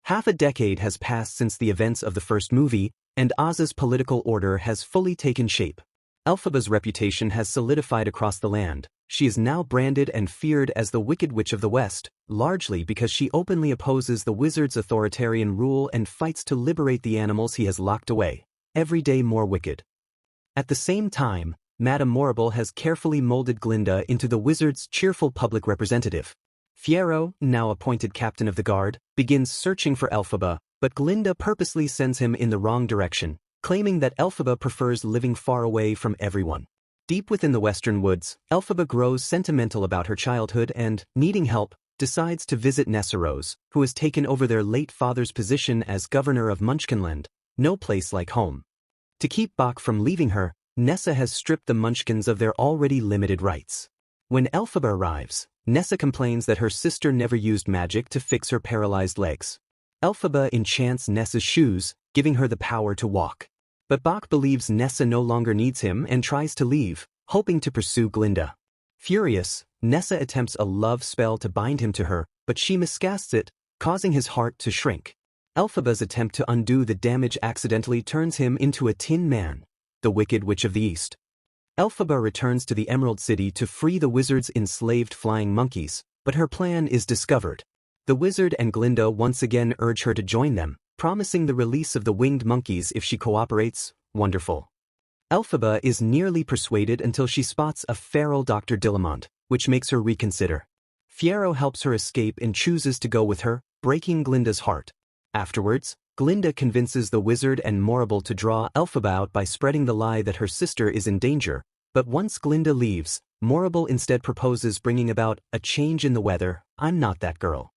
Half a decade has passed since the events of the first movie, and Oz's political order has fully taken shape. Elphaba's reputation has solidified across the land. She is now branded and feared as the Wicked Witch of the West, largely because she openly opposes the wizard's authoritarian rule and fights to liberate the animals he has locked away, every day more wicked. At the same time, Madame Morrible has carefully molded Glinda into the wizard's cheerful public representative. Fiyero, now appointed captain of the guard, begins searching for Elphaba, but Glinda purposely sends him in the wrong direction, claiming that Elphaba prefers living far away from everyone. Deep within the western woods, Elphaba grows sentimental about her childhood and, needing help, decides to visit Nessarose, who has taken over their late father's position as governor of Munchkinland, no place like home. To keep Bok from leaving her, Nessa has stripped the Munchkins of their already limited rights. When Elphaba arrives, Nessa complains that her sister never used magic to fix her paralyzed legs. Elphaba enchants Nessa's shoes, giving her the power to walk. But Bok believes Nessa no longer needs him and tries to leave, hoping to pursue Glinda. Furious, Nessa attempts a love spell to bind him to her, but she miscasts it, causing his heart to shrink. Elphaba's attempt to undo the damage accidentally turns him into a Tin Man, the Wicked Witch of the East. Elphaba returns to the Emerald City to free the wizard's enslaved flying monkeys, but her plan is discovered. The wizard and Glinda once again urge her to join them, promising the release of the winged monkeys if she cooperates. Wonderful. Elphaba is nearly persuaded until she spots a feral Dr. Dillamont, which makes her reconsider. Fiyero helps her escape and chooses to go with her, breaking Glinda's heart. Afterwards, Glinda convinces the wizard and Morrible to draw Elphaba out by spreading the lie that her sister is in danger, but once Glinda leaves, Morrible instead proposes bringing about a change in the weather. I'm not that girl.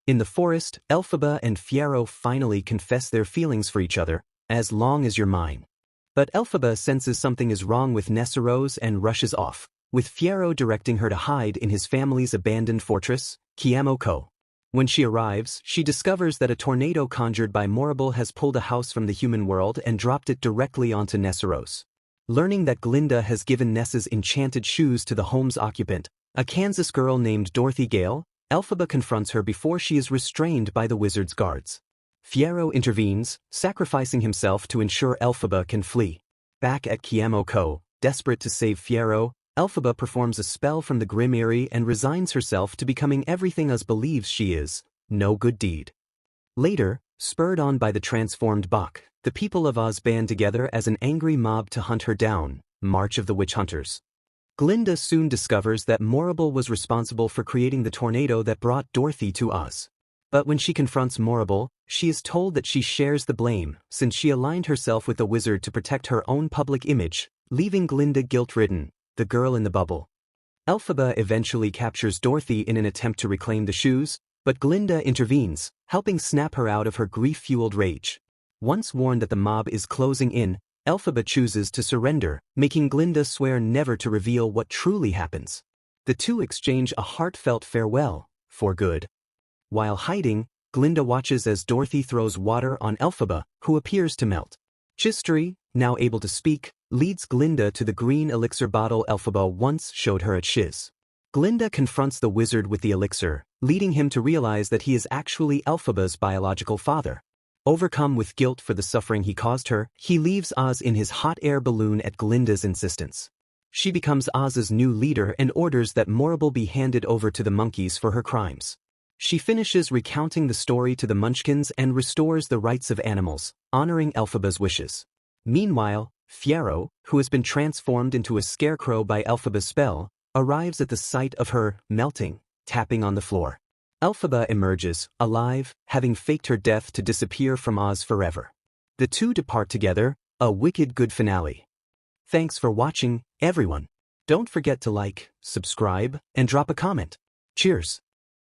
In the forest, Elphaba and Fiyero finally confess their feelings for each other, as long as you're mine. But Elphaba senses something is wrong with Nessarose and rushes off, with Fiyero directing her to hide in his family's abandoned fortress, Kiamoko. When she arrives, she discovers that a tornado conjured by Morrible has pulled a house from the human world and dropped it directly onto Nessarose. Learning that Glinda has given Nessa's enchanted shoes to the home's occupant, a Kansas girl named Dorothy Gale, Elphaba confronts her before she is restrained by the wizard's guards. Fiyero intervenes, sacrificing himself to ensure Elphaba can flee. Back at Kiamoko, desperate to save Fiyero, Elphaba performs a spell from the Grim Eyrie and resigns herself to becoming everything Oz believes she is, no good deed. Later, spurred on by the transformed Bok, the people of Oz band together as an angry mob to hunt her down, March of the Witch Hunters. Glinda soon discovers that Morrible was responsible for creating the tornado that brought Dorothy to Oz. But when she confronts Morrible, she is told that she shares the blame, since she aligned herself with the wizard to protect her own public image, leaving Glinda guilt-ridden, the girl in the bubble. Elphaba eventually captures Dorothy in an attempt to reclaim the shoes, but Glinda intervenes, helping snap her out of her grief-fueled rage. Once warned that the mob is closing in, Elphaba chooses to surrender, making Glinda swear never to reveal what truly happens. The two exchange a heartfelt farewell, for good. While hiding, Glinda watches as Dorothy throws water on Elphaba, who appears to melt. Chistory, now able to speak, leads Glinda to the green elixir bottle Elphaba once showed her at Shiz. Glinda confronts the wizard with the elixir, leading him to realize that he is actually Elphaba's biological father. Overcome with guilt for the suffering he caused her, he leaves Oz in his hot air balloon at Glinda's insistence. She becomes Oz's new leader and orders that Morrible be handed over to the monkeys for her crimes. She finishes recounting the story to the Munchkins and restores the rights of animals, honoring Elphaba's wishes. Meanwhile, Fiyero, who has been transformed into a scarecrow by Elphaba's spell, arrives at the sight of her melting, tapping on the floor. Elphaba emerges, alive, having faked her death to disappear from Oz forever. The two depart together, a wicked good finale. Thanks for watching, everyone. Don't forget to like, subscribe, and drop a comment. Cheers.